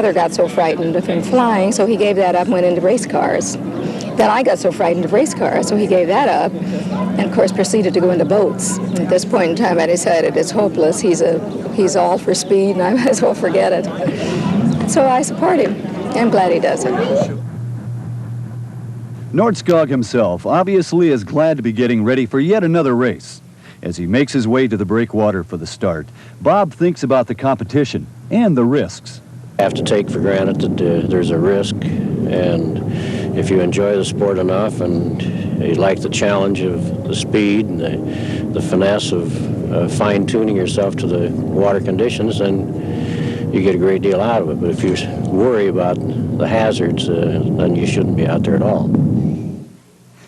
Father got so frightened of him flying, so he gave that up and went into race cars. Then I got so frightened of race cars, so he gave that up, and of course proceeded to go into boats. At this point in time, I decided it's hopeless. He's all for speed, and I might as well forget it. So I support him. I'm glad he does it. Nordskog himself obviously is glad to be getting ready for yet another race. As he makes his way to the breakwater for the start, Bob thinks about the competition and the risks. I have to take for granted that there's a risk, and if you enjoy the sport enough and you like the challenge of the speed and the finesse of fine-tuning yourself to the water conditions, then you get a great deal out of it. But if you worry about the hazards, then you shouldn't be out there at all.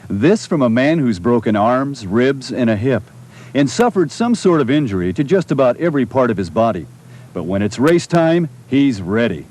This from a man who's broken arms, ribs, and a hip, and suffered some sort of injury to just about every part of his body. But when it's race time, he's ready.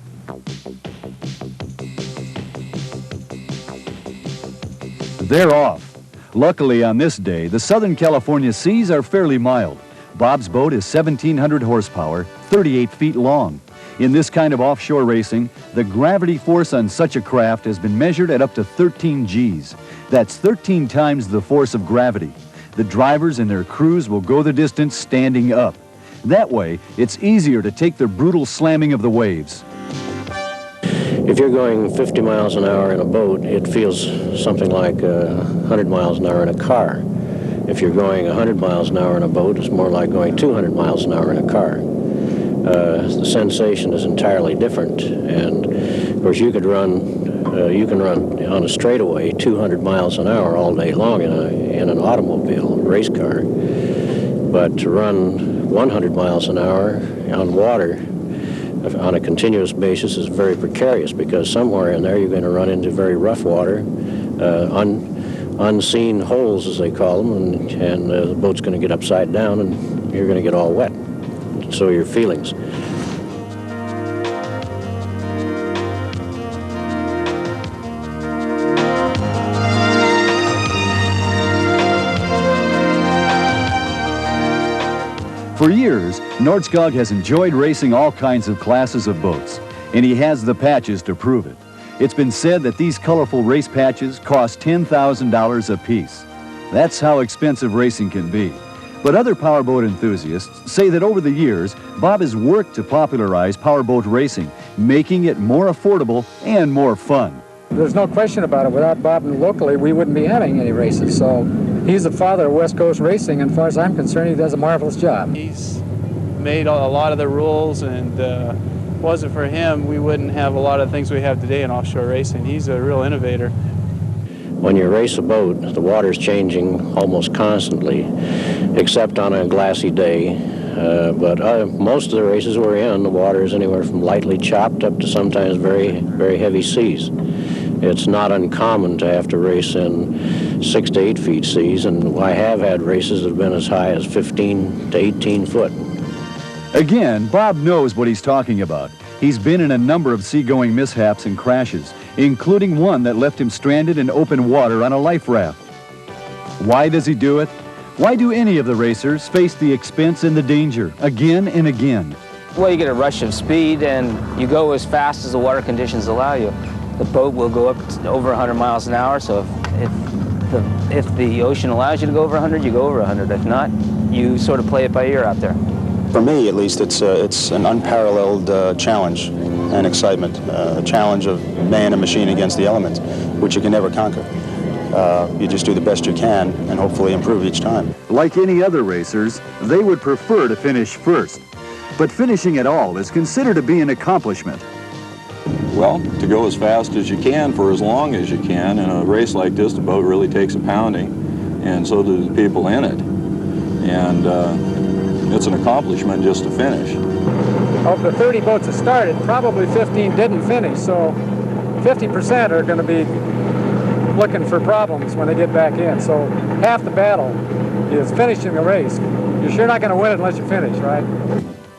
They're off. Luckily on this day, the Southern California seas are fairly mild. Bob's boat is 1,700 horsepower, 38 feet long. In this kind of offshore racing, the gravity force on such a craft has been measured at up to 13 Gs. That's 13 times the force of gravity. The drivers and their crews will go the distance standing up. That way, it's easier to take the brutal slamming of the waves. If you're going 50 miles an hour in a boat, it feels something like 100 miles an hour in a car. If you're going 100 miles an hour in a boat, it's more like going 200 miles an hour in a car. The sensation is entirely different, and of course you can run on a straightaway 200 miles an hour all day long in an automobile, race car. But to run 100 miles an hour on water on a continuous basis is very precarious, because somewhere in there you're going to run into very rough water, unseen holes as they call them, and the boat's going to get upside down and you're going to get all wet. So your feelings. For years, Nordskog has enjoyed racing all kinds of classes of boats, and he has the patches to prove it. It's been said that these colorful race patches cost $10,000 apiece. That's how expensive racing can be. But other powerboat enthusiasts say that over the years, Bob has worked to popularize powerboat racing, making it more affordable and more fun. There's no question about it. Without Bob locally, we wouldn't be having any races. So he's the father of West Coast racing, and as far as I'm concerned, he does a marvelous job. He's made a lot of the rules, and if it wasn't for him, we wouldn't have a lot of things we have today in offshore racing. He's a real innovator. When you race a boat, the water's changing almost constantly, except on a glassy day. But most of the races we're in, the water is anywhere from lightly chopped up to sometimes very, very heavy seas. It's not uncommon to have to race in 6 to 8 feet seas, and I have had races that have been as high as 15 to 18 foot. Again, Bob knows what he's talking about. He's been in a number of seagoing mishaps and crashes, including one that left him stranded in open water on a life raft. Why does he do it? Why do any of the racers face the expense and the danger again and again? Well, you get a rush of speed, and you go as fast as the water conditions allow you. The boat will go up to over 100 miles an hour, so if the ocean allows you to go over 100, you go over 100. If not, you sort of play it by ear out there. For me, at least, it's an unparalleled challenge and excitement, a challenge of man and machine against the elements, which you can never conquer. You just do the best you can and hopefully improve each time. Like any other racers, they would prefer to finish first. But finishing at all is considered to be an accomplishment. Well, to go as fast as you can for as long as you can. In a race like this, the boat really takes a pounding, and so do the people in it. And it's an accomplishment just to finish. Of the 30 boats that started, probably 15 didn't finish, so 50% are going to be looking for problems when they get back in. So half the battle is finishing the race. You're sure not going to win it unless you finish, right?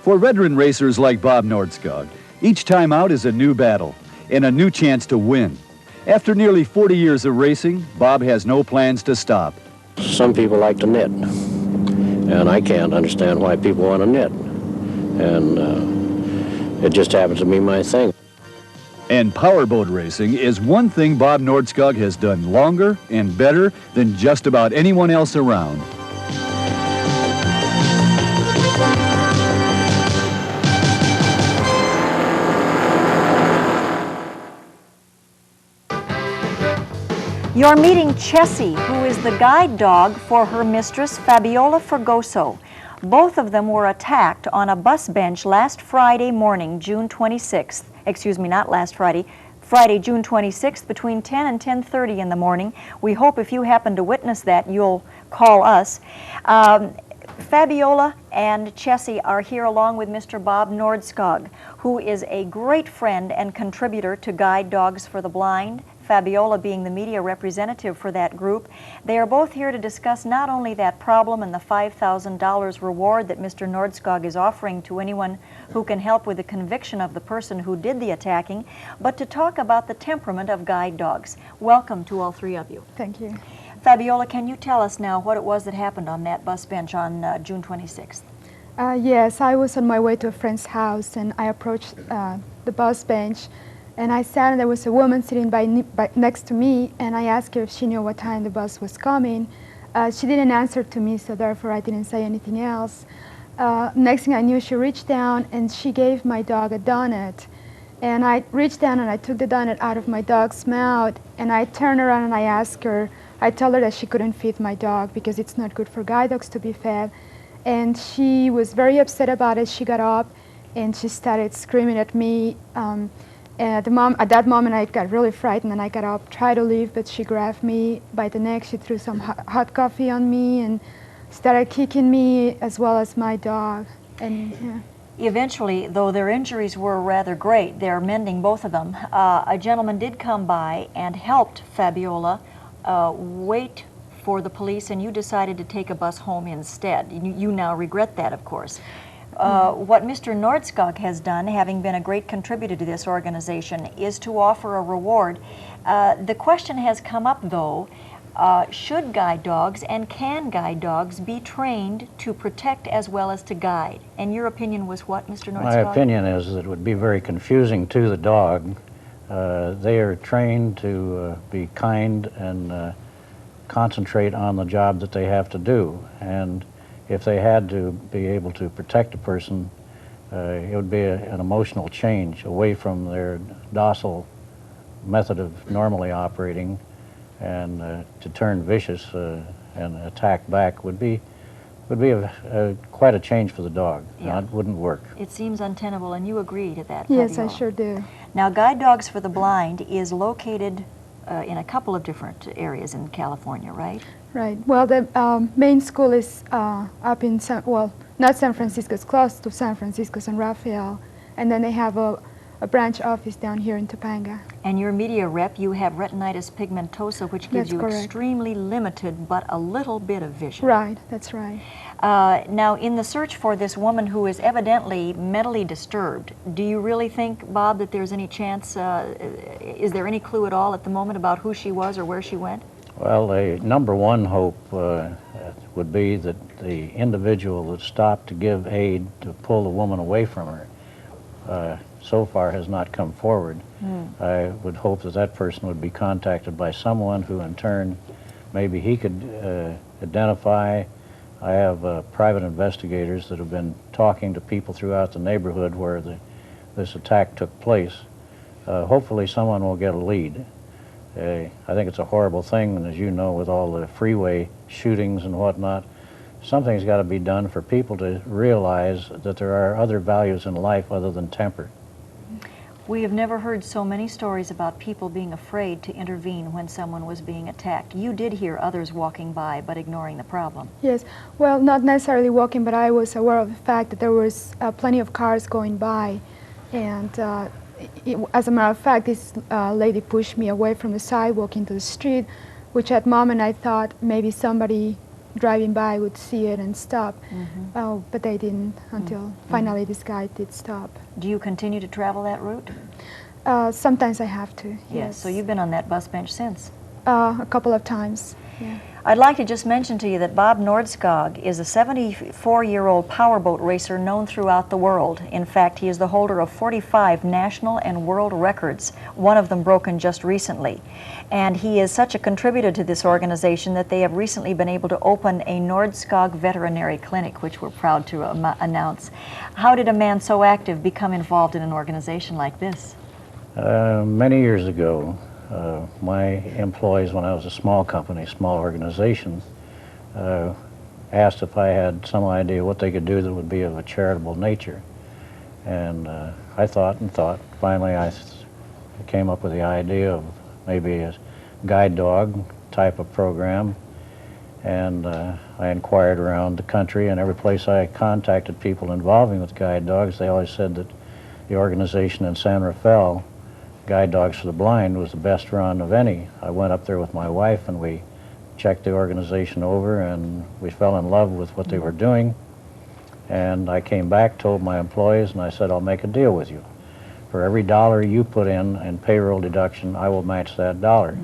For veteran racers like Bob Nordskog, each time out is a new battle and a new chance to win. After nearly 40 years of racing, Bob has no plans to stop. Some people like to knit, and I can't understand why people want to knit. And it just happens to be my thing. And powerboat racing is one thing Bob Nordskog has done longer and better than just about anyone else around. You're meeting Chessie, who is the guide dog for her mistress, Fabiola Fregoso. Both of them were attacked on a bus bench last Friday morning, June 26th. Excuse me, not last Friday. Friday, June 26th, between 10 and 10:30 in the morning. We hope if you happen to witness that, you'll call us. Fabiola and Chessie are here along with Mr. Bob Nordskog, who is a great friend and contributor to Guide Dogs for the Blind, Fabiola being the media representative for that group. They are both here to discuss not only that problem and the $5,000 reward that Mr. Nordskog is offering to anyone who can help with the conviction of the person who did the attacking, but to talk about the temperament of guide dogs. Welcome to all three of you. Thank you. Fabiola, can you tell us now what it was that happened on that bus bench on June 26th? Yes, I was on my way to a friend's house and I approached the bus bench and I sat and there was a woman sitting next to me and I asked her if she knew what time the bus was coming. She didn't answer to me, so therefore I didn't say anything else. Next thing I knew, she reached down and she gave my dog a donut. And I reached down and I took the donut out of my dog's mouth and I turned around and I told her that she couldn't feed my dog because it's not good for guide dogs to be fed. And she was very upset about it. She got up and she started screaming at me. And at that moment I got really frightened and I got up, tried to leave, but she grabbed me by the neck. She threw some hot coffee on me and started kicking me as well as my dog. And yeah. Eventually, though their injuries were rather great, they're mending both of them, a gentleman did come by and helped Fabiola wait for the police, and you decided to take a bus home instead. You now regret that, of course. What Mr. Nordskog has done, having been a great contributor to this organization, is to offer a reward. The question has come up, though, should guide dogs and can guide dogs be trained to protect as well as to guide? And your opinion was what, Mr. Nordskog? My opinion is that it would be very confusing to the dog. They are trained to be kind and concentrate on the job that they have to do. And if they had to be able to protect a person, it would be an emotional change away from their docile method of normally operating, and to turn vicious and attack back would be quite a change for the dog. Yeah. It wouldn't work. It seems untenable, and you agree to that, Yes, Fabiola. I sure do. Now, Guide Dogs for the Blind is located in a couple of different areas in California, right? Right. Well, the main school is up in not San Francisco, it's close to San Francisco, San Rafael. And then they have a branch office down here in Topanga. And your media rep, you have retinitis pigmentosa, which gives That's you correct. extremely limited but a little bit of vision. Right, that's right. Now, in the search for this woman who is evidently mentally disturbed, do you really think, Bob, that there's any chance, is there any clue at all at the moment about who she was or where she went? Well, the number one hope would be that the individual that stopped to give aid to pull the woman away from her so far has not come forward. I would hope that that person would be contacted by someone who in turn maybe he could identify. I have private investigators that have been talking to people throughout the neighborhood where this attack took place. Hopefully someone will get a lead. I think it's a horrible thing, and as you know, with all the freeway shootings and whatnot, something's got to be done for people to realize that there are other values in life other than temper. We have never heard so many stories about people being afraid to intervene when someone was being attacked. You did hear others walking by but ignoring the problem. Yes, well, not necessarily walking, but I was aware of the fact that there was plenty of cars going by. And as a matter of fact, this lady pushed me away from the sidewalk into the street, which at the moment I thought maybe somebody driving by would see it and stop. But they didn't until finally this guy did stop. Do you continue to travel that route? Sometimes I have to, Yes. So you've been on that bus bench since? A couple of times, yeah. I'd like to just mention to you that Bob Nordskog is a 74-year-old powerboat racer known throughout the world. In fact, he is the holder of 45 national and world records, one of them broken just recently. And he is such a contributor to this organization that they have recently been able to open a Nordskog veterinary clinic, which we're proud to announce. How did a man so active become involved in an organization like this? Many years ago, my employees, when I was a small company, small organization, asked if I had some idea what they could do that would be of a charitable nature. And I thought and thought. Finally, I came up with the idea of maybe a guide dog type of program. And I inquired around the country, and every place I contacted people involving with guide dogs, they always said that the organization in San Rafael, Guide Dogs for the Blind, was the best run of any. I went up there with my wife and we checked the organization over, and we fell in love with what they were doing. And I came back, told my employees, and I said, I'll make a deal with you. For every dollar you put in payroll deduction, I will match that dollar.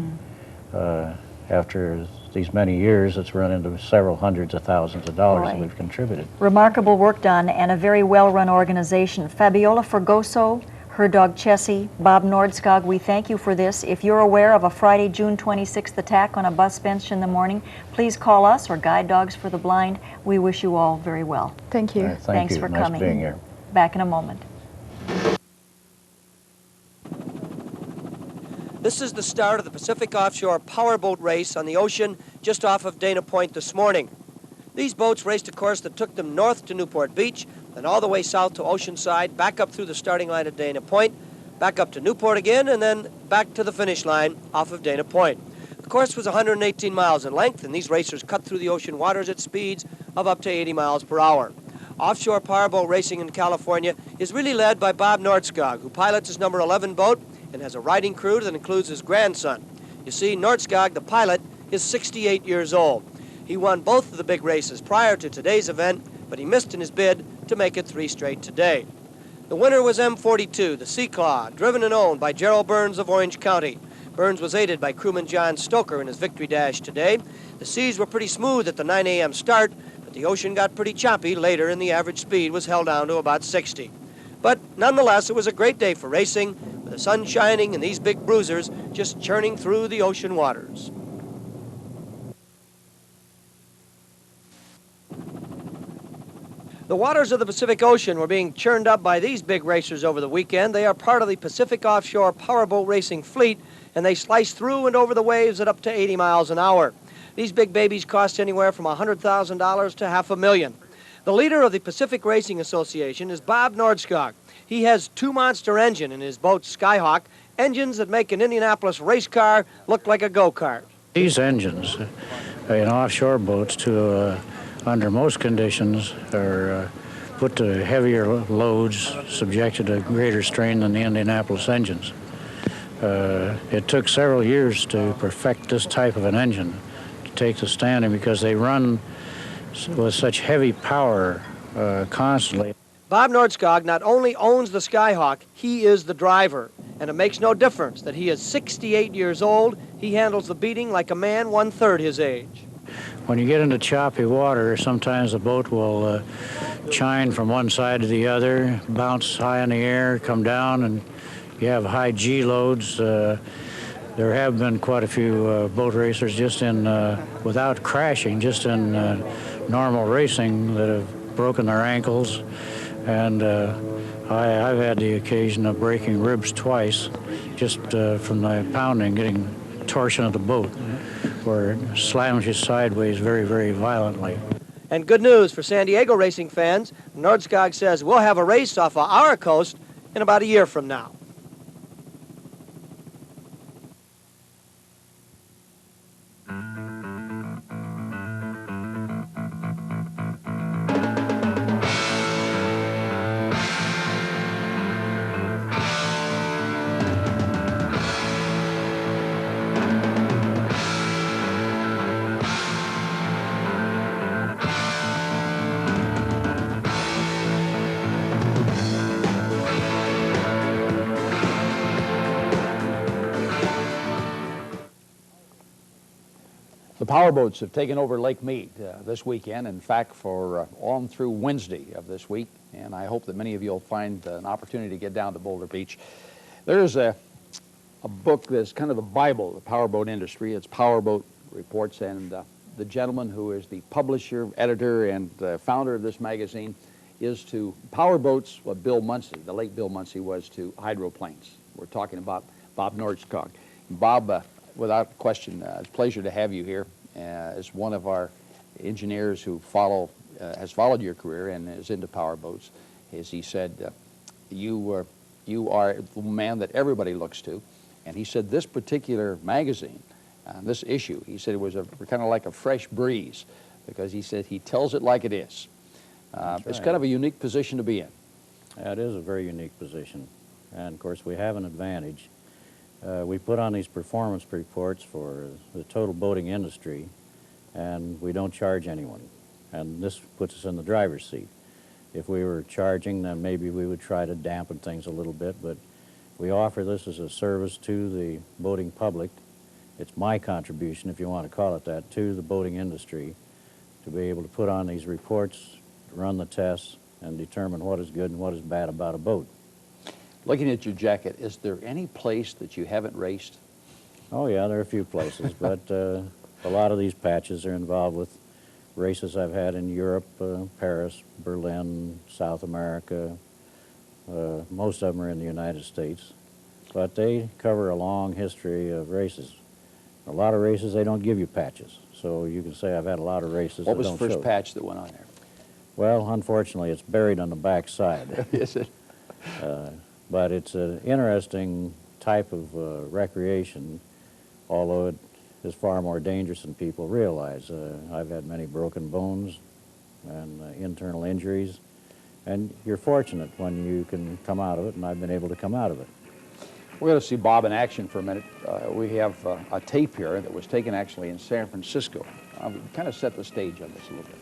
After these many years, it's run into several hundreds of thousands of dollars that we've contributed. Remarkable work done, and a very well-run organization. Fabiola Fergoso, her dog Chessie, Bob Nordskog, we thank you for this. If you're aware of a Friday, June 26th attack on a bus bench in the morning, please call us or Guide Dogs for the Blind. We wish you all very well. Thank you. Thanks for coming. Nice being here. Back in a moment. This is the start of the Pacific Offshore Powerboat Race on the ocean just off of Dana Point this morning. These boats raced a course that took them north to Newport Beach, then all the way south to Oceanside, back up through the starting line at Dana Point, back up to Newport again, and then back to the finish line off of Dana Point. The course was 118 miles in length, and these racers cut through the ocean waters at speeds of up to 80 miles per hour. Offshore powerboat racing in California is really led by Bob Nordskog, who pilots his number 11 boat and has a riding crew that includes his grandson. You see, Nordskog, the pilot, is 68 years old. He won both of the big races prior to today's event, but he missed in his bid to make it 3 straight today. The winner was M42, the Sea Claw, driven and owned by Gerald Burns of Orange County. Burns was aided by crewman John Stoker in his victory dash today. The seas were pretty smooth at the 9 a.m. start, but the ocean got pretty choppy later, and the average speed was held down to about 60. But nonetheless, it was a great day for racing, with the sun shining and these big bruisers just churning through the ocean waters. The waters of the Pacific Ocean were being churned up by these big racers over the weekend. They are part of the Pacific Offshore Powerboat Racing fleet, and they slice through and over the waves at up to 80 miles an hour. These big babies cost anywhere from $100,000 to $500,000. The leader of the Pacific Racing Association is Bob Nordskog. He has 2 monster engines in his boat Skyhawk, engines that make an Indianapolis race car look like a go-kart. These engines in offshore boats, under most conditions, are put to heavier loads, subjected to greater strain than the Indianapolis engines. It took several years to perfect this type of an engine, to take the standing, because they run with such heavy power constantly. Bob Nordskog not only owns the Skyhawk, he is the driver. And it makes no difference that he is 68 years old. He handles the beating like a man 1/3 his age. When you get into choppy water, sometimes the boat will chine from one side to the other, bounce high in the air, come down, and you have high G loads. There have been quite a few boat racers just without crashing, just in normal racing, that have broken their ankles. And I've had the occasion of breaking ribs twice, just from the pounding, getting torsion of the boat, where it slams you sideways very, very violently. And good news for San Diego racing fans. Nordskog says we'll have a race off of our coast in about a year from now. The powerboats have taken over Lake Mead this weekend, in fact, for on through Wednesday of this week, and I hope that many of you will find an opportunity to get down to Boulder Beach. There's a book that's kind of the Bible of the powerboat industry. It's Powerboat Reports, and the gentleman who is the publisher, editor, and founder of this magazine is to powerboats what Bill Munsey, the late Bill Munsey, was to hydroplanes. We're talking about Bob Nordskog. Bob, without question, it's a pleasure to have you here as one of our engineers who has followed your career and is into powerboats. As he said, you are the man that everybody looks to. And he said this particular magazine, this issue, he said it was kind of like a fresh breeze, because he said he tells it like it is. It's kind of a unique position to be in. Yeah, it is a very unique position. And of course, we have an advantage. We put on these performance reports for the total boating industry, and we don't charge anyone. And this puts us in the driver's seat. If we were charging, then maybe we would try to dampen things a little bit, but we offer this as a service to the boating public. It's my contribution, if you want to call it that, to the boating industry, to be able to put on these reports, run the tests, and determine what is good and what is bad about a boat. Looking at your jacket, is there any place that you haven't raced? Oh yeah, there are a few places, but a lot of these patches are involved with races I've had in Europe, Paris, Berlin, South America. Most of them are in the United States, but they cover a long history of races. A lot of races, they don't give you patches, so you can say I've had a lot of races. What was the first patch that went on there? Well, unfortunately, it's buried on the back side. Is it? But it's an interesting type of recreation, although it is far more dangerous than people realize. I've had many broken bones and internal injuries, and you're fortunate when you can come out of it, and I've been able to come out of it. We're going to see Bob in action for a minute. We have a tape here that was taken actually in San Francisco. I'll kind of set the stage on this a little bit.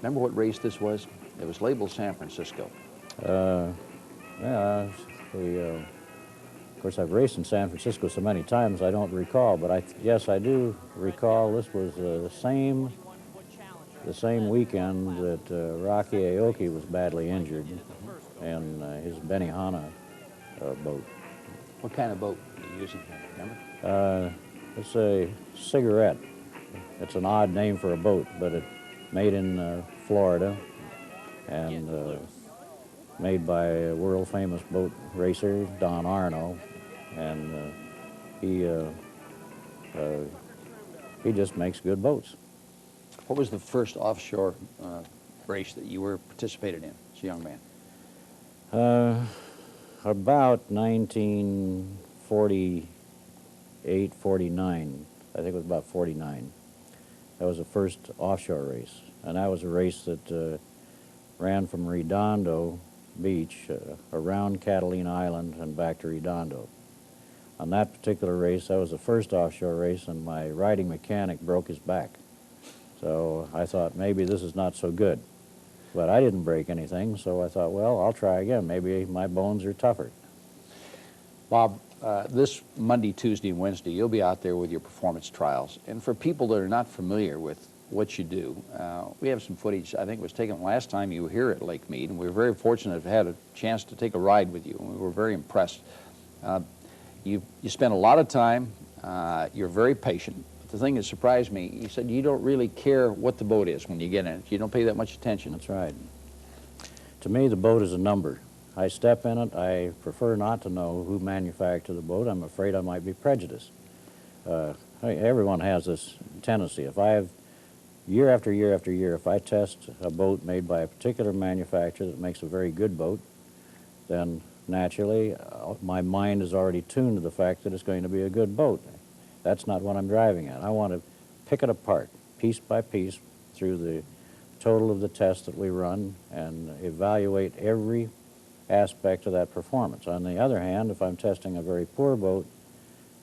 Remember what race this was? It was labeled San Francisco. Yeah, of course, I've raced in San Francisco so many times I don't recall, but yes, I do recall this was the same weekend that Rocky Aoki was badly injured in his Benihana boat. What kind of boat are you using here, remember? It's a cigarette. It's an odd name for a boat, but it's made in Florida and made by a world-famous boat racer, Don Arno, and he just makes good boats. What was the first offshore race that you participated in as a young man? About 1948, 49. I think it was about 49. That was the first offshore race, and that was a race that ran from Redondo Beach around Catalina Island and back to Redondo. On that particular race, that was the first offshore race, and my riding mechanic broke his back. So I thought maybe this is not so good. But I didn't break anything, so I thought, well, I'll try again. Maybe my bones are tougher. Bob, this Monday, Tuesday, and Wednesday, you'll be out there with your performance trials. And for people that are not familiar with what you do, we have some footage, I think it was taken last time you were here at Lake Mead, and we were very fortunate to have had a chance to take a ride with you, and we were very impressed. You spend a lot of time, you're very patient. But the thing that surprised me, you said you don't really care what the boat is when you get in it. You don't pay that much attention. That's right. To me, the boat is a number. I step in it, I prefer not to know who manufactured the boat. I'm afraid I might be prejudiced. Everyone has this tendency. If I have, year after year after year, if I test a boat made by a particular manufacturer that makes a very good boat, then naturally my mind is already tuned to the fact that it's going to be a good boat. That's not what I'm driving at. I want to pick it apart, piece by piece, through the total of the tests that we run and evaluate every aspect of that performance. On the other hand, if I'm testing a very poor boat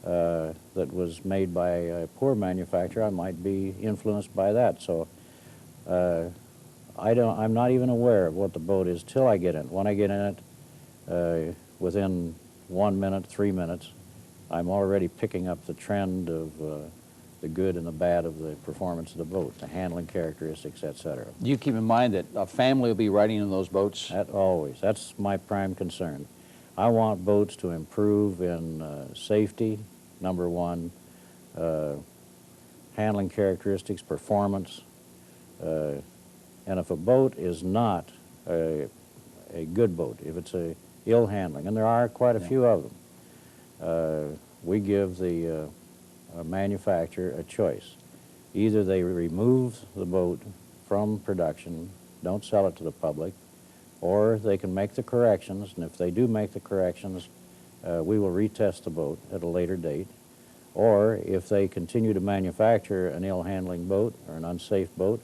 that was made by a poor manufacturer, I might be influenced by that. So I'm not even aware of what the boat is till I get in it. When I get in it, within 1 minute, 3 minutes, I'm already picking up the trend of the good and the bad of the performance of the boat, the handling characteristics, etc. Do you keep in mind that a family will be riding in those boats? Always. That's my prime concern. I want boats to improve in safety, number one, handling characteristics, performance, and if a boat is not a good boat, if it's a ill handling, and there are quite a few of them, we give the manufacturer a choice. Either they remove the boat from production, don't sell it to the public, or they can make the corrections, and if they do make the corrections, we will retest the boat at a later date. Or if they continue to manufacture an ill-handling boat or an unsafe boat,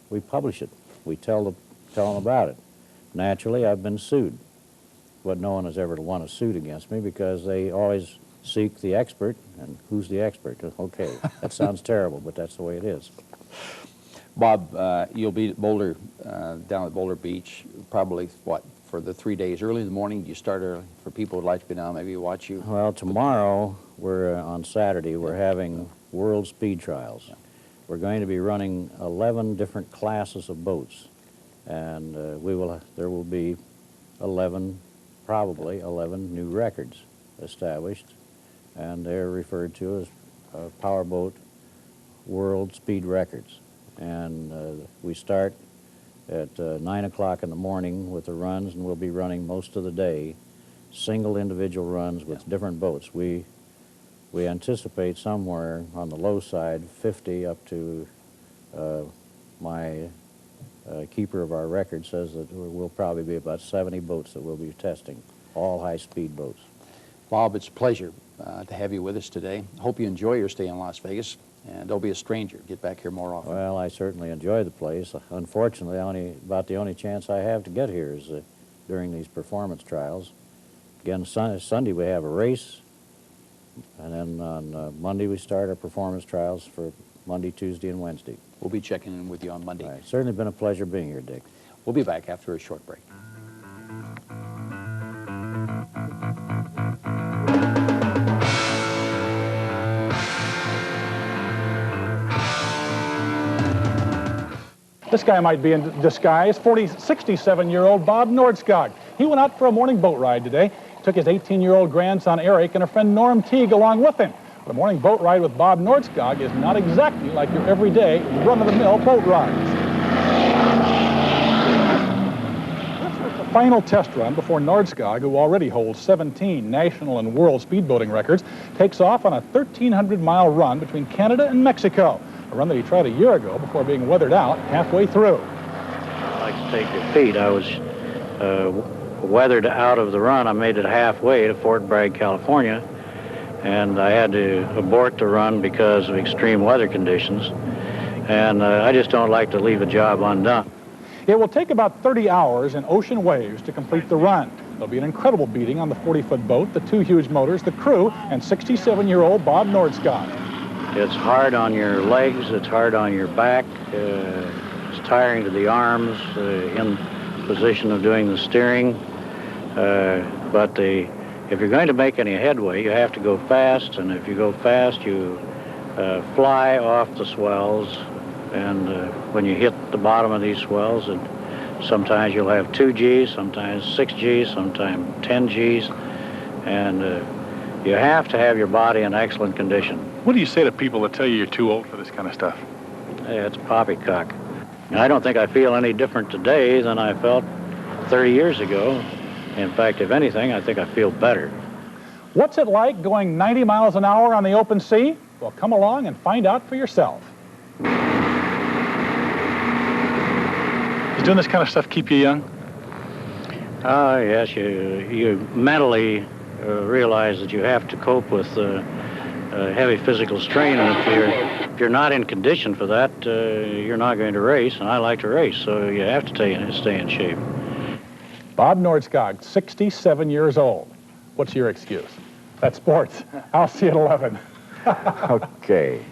we publish it. We tell them about it. Naturally, I've been sued, but no one has ever won a suit against me because they always seek the expert, and who's the expert? Okay, that sounds terrible, but that's the way it is. Bob, you'll be at Boulder, down at Boulder Beach, probably, what, for the 3 days? Early in the morning? Do you start early? For people who'd like to go down, maybe watch you? Well, tomorrow, on Saturday, we're having World Speed Trials. Yeah. We're going to be running 11 different classes of boats, and there will be 11, probably 11 new records established, and they're referred to as powerboat world speed records. And we start at 9 o'clock in the morning with the runs, and we'll be running most of the day, single individual runs with different boats. We anticipate somewhere on the low side 50 up to my keeper of our record says that we'll probably be about 70 boats that we'll be testing, all high-speed boats. Bob, it's a pleasure to have you with us today. Hope you enjoy your stay in Las Vegas, and don't be a stranger. Get back here more often. Well, I certainly enjoy the place. Unfortunately, about the only chance I have to get here is during these performance trials. Again, Sunday we have a race, and then on Monday we start our performance trials for Monday, Tuesday, and Wednesday. We'll be checking in with you on Monday. It's certainly been a pleasure being here, Dick. We'll be back after a short break. This guy might be in disguise, 67-year-old Bob Nordskog. He went out for a morning boat ride today. Took his 18-year-old grandson Eric and a friend Norm Teague along with him. But a morning boat ride with Bob Nordskog is not exactly like your everyday run-of-the-mill boat rides. This was the final test run before Nordskog, who already holds 17 national and world speedboating records, takes off on a 1,300-mile run between Canada and Mexico. A run that he tried a year ago before being weathered out halfway through. I'd like to take your feet. I was weathered out of the run. I made it halfway to Fort Bragg, California, and I had to abort the run because of extreme weather conditions. And I just don't like to leave a job undone. It will take about 30 hours in ocean waves to complete the run. There'll be an incredible beating on the 40-foot boat, the two huge motors, the crew, and 67-year-old Bob Nordskog. It's hard on your legs, it's hard on your back, it's tiring to the arms in position of doing the steering. But if you're going to make any headway, you have to go fast, and if you go fast, you fly off the swells, and when you hit the bottom of these swells, sometimes you'll have 2 Gs, sometimes 6 Gs, sometimes 10 Gs, and you have to have your body in excellent condition. What do you say to people that tell you you're too old for this kind of stuff? Yeah, it's poppycock. And I don't think I feel any different today than I felt 30 years ago. In fact, if anything, I think I feel better. What's it like going 90 miles an hour on the open sea? Well, come along and find out for yourself. Does doing this kind of stuff keep you young? Yes, you mentally realize that you have to cope with heavy physical strain, and if you're not in condition for that, you're not going to race, and I like to race, so you have to stay in shape. Bob Nordskog, 67 years old. What's your excuse? That's sports. I'll see you at 11. Okay.